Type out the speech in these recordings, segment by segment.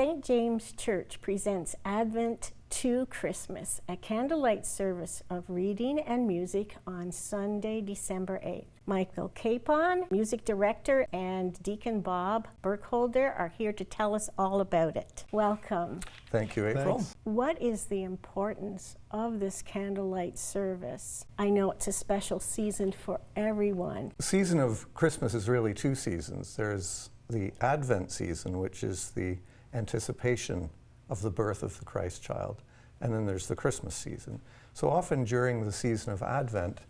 St. James Church presents Advent to Christmas, a candlelight service of reading and music on Sunday, December 8th. Michael Capon, music director, and Deacon Bob Burkholder are here to tell us all about it. Welcome. Thank you, April. Thanks. What is the importance of this candlelight service? I know it's a special season for everyone. The season of Christmas is really two seasons. There's the Advent season, which is the anticipation of the birth of the Christ child, and then there's the Christmas season. So often during the season of Advent,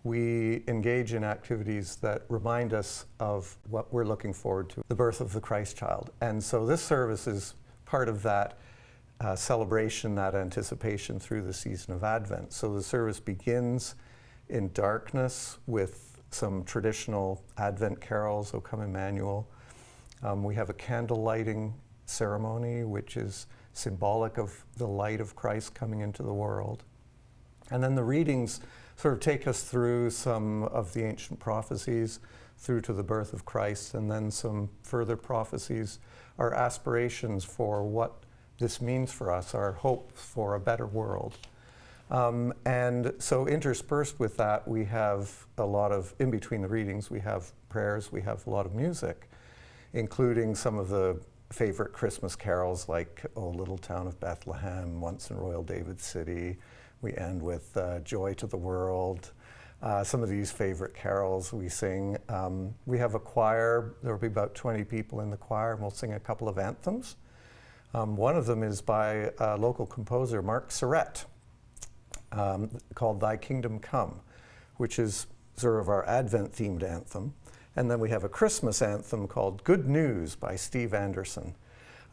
we engage in activities that remind us of what we're looking forward to, the birth of the Christ child. And so this service is part of that celebration, that anticipation through the season of Advent. So the service begins in darkness with some traditional Advent carols, O Come Emmanuel. We have a candle lighting ceremony, which is symbolic of the light of Christ coming into the world. And then the readings sort of take us through some of the ancient prophecies through to the birth of Christ, and then some further prophecies, our aspirations for what this means for us, our hope for a better world. And so interspersed with that, we have a lot of, in between the readings, we have prayers, we have a lot of music, including some of the favorite Christmas carols like O Little Town of Bethlehem, Once in Royal David City. We end with Joy to the World. Some of these favorite carols we sing. We have a choir. There will be about 20 people in the choir, and we'll sing a couple of anthems. One of them is by a local composer, Mark Sirett, called Thy Kingdom Come, which is sort of our Advent-themed anthem. And then we have a Christmas anthem called Good News by Steve Anderson.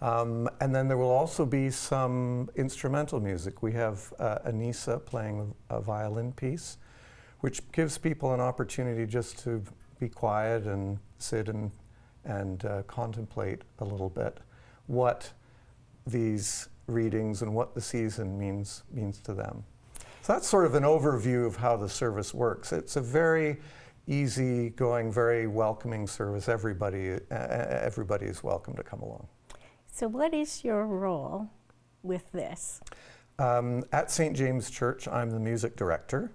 And then there will also be some instrumental music. We have Anissa playing a violin piece, which gives people an opportunity just to be quiet and sit and contemplate a little bit what these readings and what the season means to them. So that's sort of an overview of how the service works. It's a very easy-going, very welcoming service. Everybody is welcome to come along. So what is your role with this? At St. James Church, I'm the music director.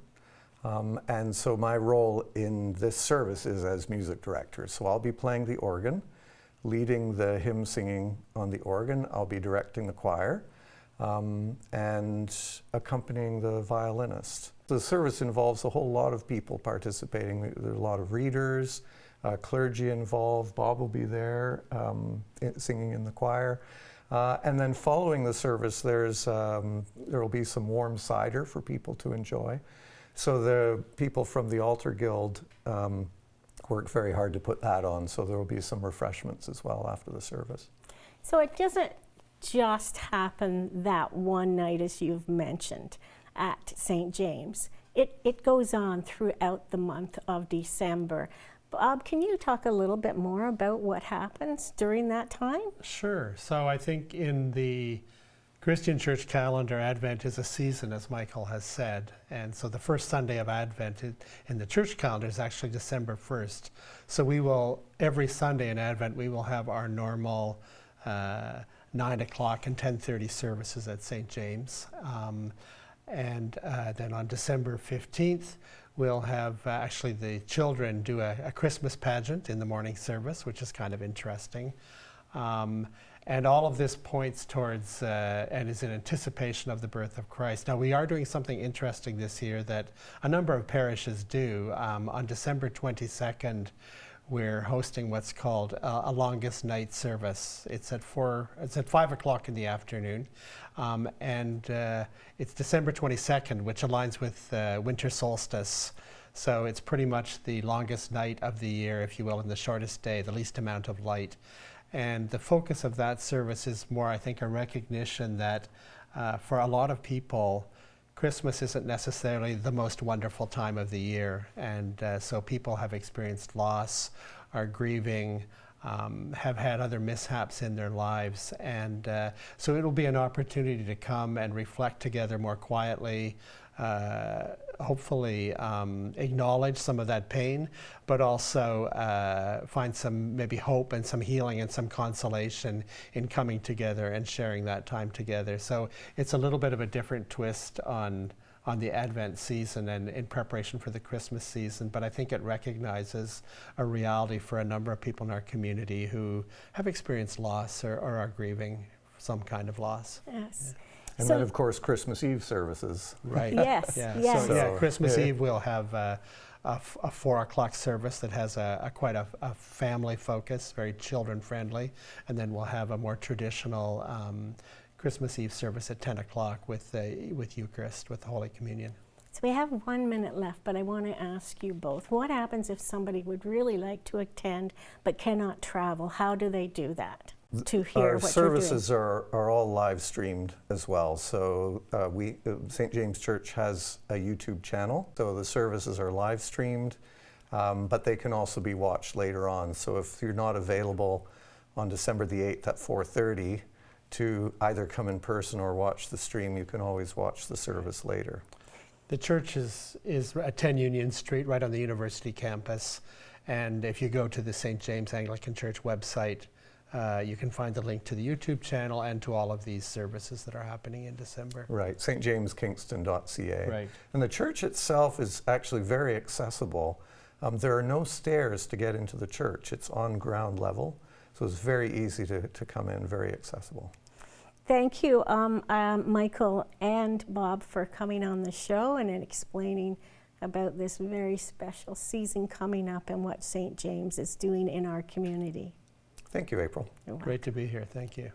And so my role in this service is as music director. So I'll be playing the organ, leading the hymn singing on the organ. I'll be directing the choir and accompanying the violinist. The service involves a whole lot of people participating. There are a lot of readers, clergy involved. Bob will be there singing in the choir. And then following the service, there will be some warm cider for people to enjoy. So the people from the Altar Guild worked very hard to put that on, so there will be some refreshments as well after the service. So it doesn't just happen that one night, as you've mentioned, at St. James. It goes on throughout the month of December. Bob, can you talk a little bit more about what happens during that time? Sure. So I think in the Christian church calendar, Advent is a season, as Michael has said. And so the first Sunday of Advent in the church calendar is actually December 1st. So we will, every Sunday in Advent, we will have our normal 9 o'clock and 10:30 services at St. James. And then on December 15th, we'll have actually the children do a Christmas pageant in the morning service, which is kind of interesting. And all of this points towards and is in anticipation of the birth of Christ. Now, we are doing something interesting this year that a number of parishes do. On December 22nd, we're hosting what's called a longest night service. It's at 5 o'clock in the afternoon, and it's December 22nd, which aligns with winter solstice. So it's pretty much the longest night of the year, if you will, and the shortest day, the least amount of light. And the focus of that service is more, I think, a recognition that for a lot of people, Christmas isn't necessarily the most wonderful time of the year, and so people have experienced loss, are grieving, have had other mishaps in their lives, and so it'll be an opportunity to come and reflect together more quietly, hopefully acknowledge some of that pain, but also find some maybe hope and some healing and some consolation in coming together and sharing that time together. So it's a little bit of a different twist on the Advent season and in preparation for the Christmas season, but I think it recognizes a reality for a number of people in our community who have experienced loss or are grieving some kind of loss. Yes. And So- then, of course, Christmas Eve services. Right. Yes, Yeah. yes. So, So, Christmas yeah. Eve we'll have a 4 o'clock service that has quite a family focus, very children friendly, and then we'll have a more traditional Christmas Eve service at 10 o'clock with Eucharist, with Holy Communion. So we have 1 minute left, but I want to ask you both, what happens if somebody would really like to attend but cannot travel? How do they do that to hear Our what services are all live streamed as well. So St. James Church has a YouTube channel. So the services are live streamed, but they can also be watched later on. So if you're not available on December the 8th at 4:30 to either come in person or watch the stream, you can always watch the service later. The church is at 10 Union Street, right on the university campus. And if you go to the St. James Anglican Church website, you can find the link to the YouTube channel and to all of these services that are happening in December. Right, stjameskingston.ca. Right. And the church itself is actually very accessible. There are no stairs to get into the church. It's on ground level, so it's very easy to come in, very accessible. Thank you, Michael and Bob, for coming on the show and explaining about this very special season coming up and what St. James is doing in our community. Thank you, April. You're welcome. Great to be here. Thank you.